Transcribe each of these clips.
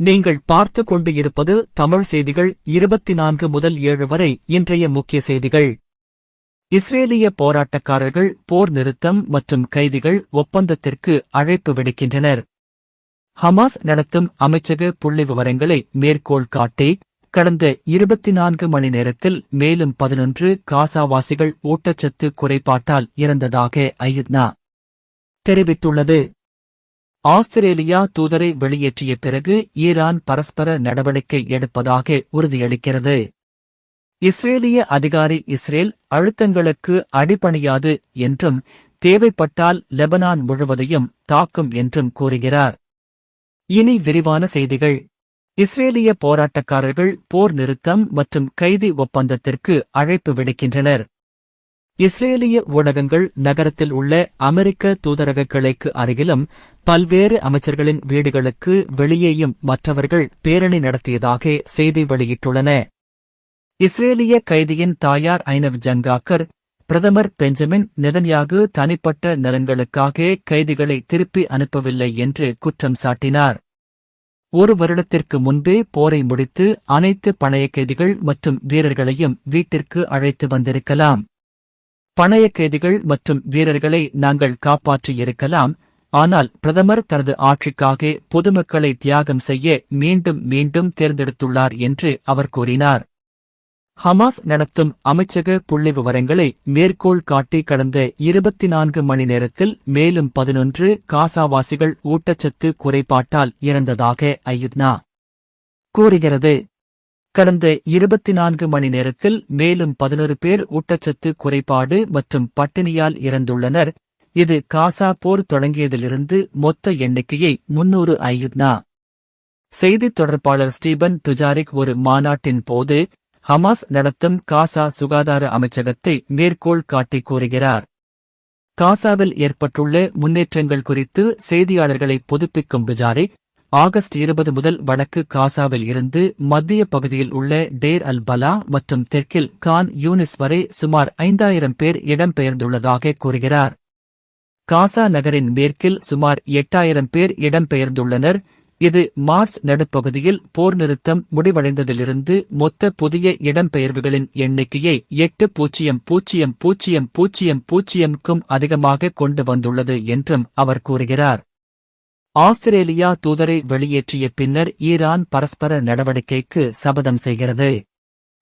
நீங்கள் பார்த்துக் கொண்டு இருப்பது தமிழ் செய்திகள் 24 முதல் 7 வரை. இன்றைய முக்கிய செய்திகள். இஸ்ரேலிய போராட்டக்காரர்கள் போர் நிறுத்தம் மற்றும் கைதிகள் ஒப்பந்தத்திற்கு அழைப்பு விடுக்கின்றனர். ஹமாஸ் நடத்தும் அமைச்சக புள்ளிவிவரங்களை மேற்கோள் காட்டி கடந்த 24 மணி நேரத்தில் மேலும் 11 காசாவாசிகள் ஊட்டச்சத்து குறைபாட்டால் இறந்ததாக ஐயுத்னா தெரிவித்துள்ளது. ஆஸ்திரேலியா தூதரை வெளியேற்றிய பிறகு ஈரான் பரஸ்பர நடவடிக்கை எடுப்பதாக உறுதியளிக்கிறது. இஸ்ரேலிய அதிகாரி இஸ்ரேல் அழுத்தங்களுக்கு அடிபணியாது என்றும் தேவைப்பட்டால் லெபனான் முழுவதையும் தாக்கும் என்றும் கூறுகிறார். இனி விரிவான செய்திகள். இஸ்ரேலிய போராட்டக்காரர்கள் போர் நிறுத்தம் மற்றும் கைதி ஒப்பந்தத்திற்கு அழைப்பு விடுக்கின்றனர். இஸ்ரேலிய ஊடகங்கள் நகரத்தில் உள்ள அமெரிக்க தூதரக கிளைக்கு அருகிலும் பல்வேறு அமைச்சர்களின் வீடுகளுக்கு வெளியேயும் மற்றவர்கள் பேரணி நடத்தியதாக செய்தி வெளியிட்டுள்ளன. இஸ்ரேலிய கைதியின் தாயார் ஐனவ் ஜங்காக்கர் பிரதமர் பெஞ்சமின் நெதன்யாகு தனிப்பட்ட நலன்களுக்காக கைதிகளை திருப்பி அனுப்பவில்லை என்று குற்றம் சாட்டினார். ஒரு வருடத்திற்கு முன்பே போரை முடித்து அனைத்து பணைய கைதிகள் மற்றும் வீரர்களையும் வீட்டிற்கு அழைத்து வந்திருக்கலாம். பணைய கைதிகள் மற்றும் வீரர்களை நாங்கள் காப்பாற்றியிருக்கலாம், ஆனால் பிரதமர் தனது ஆட்சிக்காக பொதுமக்களை தியாகம் செய்ய மீண்டும் மீண்டும் தேர்ந்தெடுத்துள்ளார் என்று அவர் கூறினார். ஹமாஸ் நடத்தும் அமைச்சக புள்ளிவிவரங்களை மேற்கோள் காட்டி கடந்த 24 மணி நேரத்தில் மேலும் 11 காசாவாசிகள் ஊட்டச்சத்து குறைபாட்டால் இறந்ததாக ஐயுத்னா கூறுகிறது. கடந்த 24 மணி நேரத்தில் மேலும் 11 பேர் ஊட்டச்சத்து குறைபாடு மற்றும் பட்டினியால் இறந்துள்ளனர். இது காசா போர் தொடங்கியதிலிருந்து மொத்த எண்ணிக்கையை 300 ஐயுத்னா. செய்தித் தொடர்பாளர் ஸ்டீபன் டுஜாரிக் ஒரு மாநாட்டின் போது ஹமாஸ் நடத்தும் காசா சுகாதார அமைச்சகத்தை மேற்கோள் காட்டி கூறுகிறார். காசாவில் ஏற்பட்டுள்ள முன்னேற்றங்கள் குறித்து செய்தியாளர்களை புதுப்பிக்கும் டுஜாரிக், ஆகஸ்ட் 20 முதல் வடக்கு காசாவில் இருந்து மத்திய பகுதியில் உள்ள டேர் அல் பலா மற்றும் தெற்கில் கான் யூனிஸ் வரை சுமார் 5000 பேர் இடம்பெயர்ந்துள்ளதாக கூறுகிறார். காசா நகரின் மேற்கில் சுமார் 8000 பேர் இடம்பெயர்ந்துள்ளனர். இது மார்ச் நடுப்பகுதியில் போர் நிறுத்தம் முடிவடைந்ததிலிருந்து மொத்த புதிய இடம்பெயர்வுகளின் எண்ணிக்கையை 8000க்கும் அதிகமாக கொண்டு வந்துள்ளது என்றும் அவர் கூறுகிறார். ஆஸ்திரேலியா தூதரை வெளியேற்றிய பின்னர் ஈரான் பரஸ்பர நடவடிக்கைக்கு சபதம் செய்கிறது.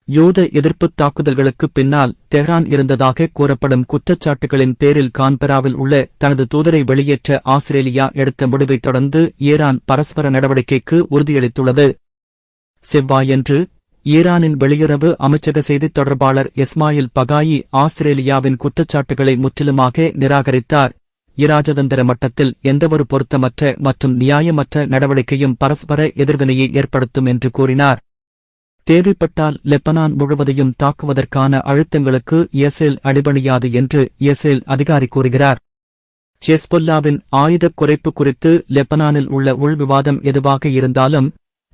யூத எதிர்ப்புத் தாக்குதல்களுக்குப் பின்னால் தெஹ்ரான் இருந்ததாக கூறப்படும் குற்றச்சாட்டுகளின் பேரில் கான்பெராவில் உள்ள தனது தூதரை வெளியேற்ற ஆஸ்திரேலியா எடுத்த முடிவைத் தொடர்ந்து ஈரான் பரஸ்பர நடவடிக்கைக்கு உறுதியளித்துள்ளது. செவ்வாயன்று ஈரானின் வெளியுறவு அமைச்சக செய்தித் தொடர்பாளர் இஸ்மாயில் பகாயி ஆஸ்திரேலியாவின் குற்றச்சாட்டுகளை முற்றிலுமாக நிராகரித்தார். இராஜதந்திர மட்டத்தில் எந்தவொரு பொருத்தமற்ற மற்றும் நியாயமற்ற நடவடிக்கையும் பரஸ்பர எதிர்வினையை ஏற்படுத்தும் என்று கூறினார். தேவைப்பட்டால் லெபனான் முழுவதையும் தாக்குவதற்கான அழுத்தங்களுக்கு இஸ்ரேல் அடிபணியாது என்று இஸ்ரேல் அதிகாரி கூறுகிறார். ஹெஸ்பொல்லாவின் ஆயுதக் குறைப்பு குறித்து லெபனானில் உள்ள உள்விவாதம் எதுவாக இருந்தாலும்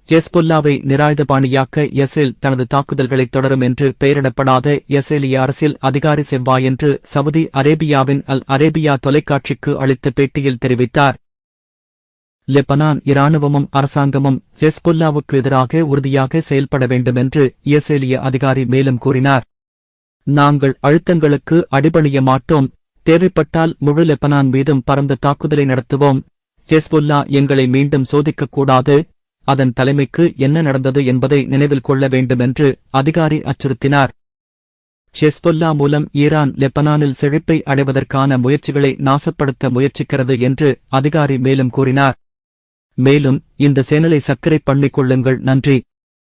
ஹெஸ்பொல்லாவை நிராயுதபாணியாக்க இஸ்ரேல் தனது தாக்குதல்களைத் தொடரும் என்று பெயரிடப்படாத இஸ்ரேலிய அரசியல் அதிகாரி செவ்வாயன்று சவுதி அரேபியாவின் அல் அரேபியா தொலைக்காட்சிக்கு அளித்த பேட்டியில் தெரிவித்தார். லெபனான் இராணுவமும் அரசாங்கமும் ஹெஸ்பொல்லாவுக்கு எதிராக உறுதியாக செயல்பட வேண்டும் என்று இஸ்ரேலிய அதிகாரி மேலும் கூறினார். நாங்கள் அழுத்தங்களுக்கு அடிபணிய மாட்டோம், தேவைப்பட்டால் முழு லெபனான் மீதும் பரந்த தாக்குதலை நடத்துவோம். ஹெஸ்பொல்லா எங்களை மீண்டும் சோதிக்கக்கூடாது, அதன் தலைமைக்கு என்ன நடந்தது என்பதை நினைவில் கொள்ள வேண்டும் என்று அதிகாரி அச்சுறுத்தினார். ஹெஸ்பொல்லா மூலம் ஈரான் லெபனானில் செழிப்பை அடைவதற்கான முயற்சிகளை நாசப்படுத்த முயற்சிக்கிறது என்று அதிகாரி மேலும் கூறினார். மேலும் இந்த சேனலை சப்ஸ்கிரைப் பண்ணிக் கொள்ளுங்கள். நன்றி.